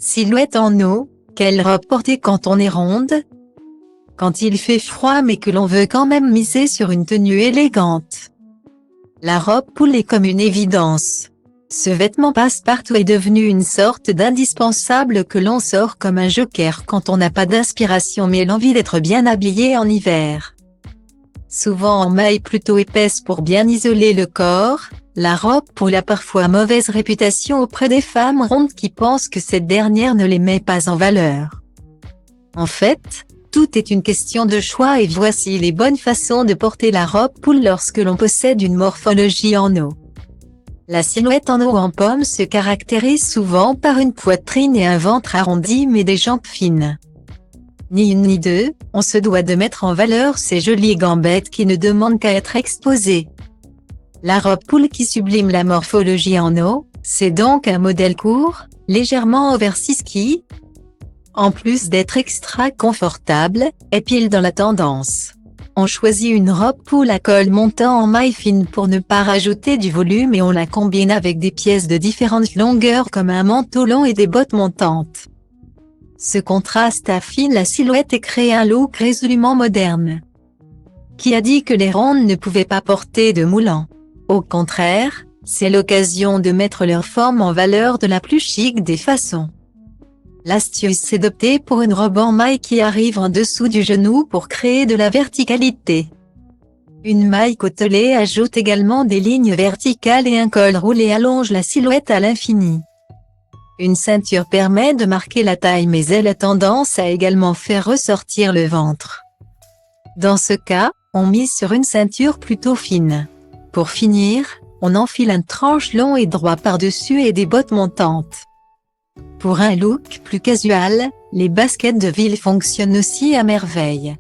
Silhouette en eau, quelle robe porter quand on est ronde? Quand il fait froid mais que l'on veut quand même miser sur une tenue élégante. La robe poule est comme une évidence. Ce vêtement passe-partout est devenu une sorte d'indispensable que l'on sort comme un joker quand on n'a pas d'inspiration mais l'envie d'être bien habillé en hiver. Souvent en maille plutôt épaisse pour bien isoler le corps, la robe poule a parfois mauvaise réputation auprès des femmes rondes qui pensent que cette dernière ne les met pas en valeur. En fait, tout est une question de choix et voici les bonnes façons de porter la robe poule lorsque l'on possède une morphologie en eau. La silhouette en eau en pomme se caractérise souvent par une poitrine et un ventre arrondi mais des jambes fines. Ni une ni deux, on se doit de mettre en valeur ces jolies gambettes qui ne demandent qu'à être exposées. La robe poule qui sublime la morphologie en eau, c'est donc un modèle court, légèrement oversize qui, en plus d'être extra confortable, est pile dans la tendance. On choisit une robe poule à col montant en maille fine pour ne pas rajouter du volume et on la combine avec des pièces de différentes longueurs comme un manteau long et des bottes montantes. Ce contraste affine la silhouette et crée un look résolument moderne. Qui a dit que les rondes ne pouvaient pas porter de moulants? Au contraire, c'est l'occasion de mettre leur forme en valeur de la plus chic des façons. L'astuce c'est d'opter pour une robe en maille qui arrive en dessous du genou pour créer de la verticalité. Une maille côtelée ajoute également des lignes verticales et un col roulé allonge la silhouette à l'infini. Une ceinture permet de marquer la taille mais elle a tendance à également faire ressortir le ventre. Dans ce cas, on mise sur une ceinture plutôt fine. Pour finir, on enfile un tranche long et droit par-dessus et des bottes montantes. Pour un look plus casual, les baskets de ville fonctionnent aussi à merveille.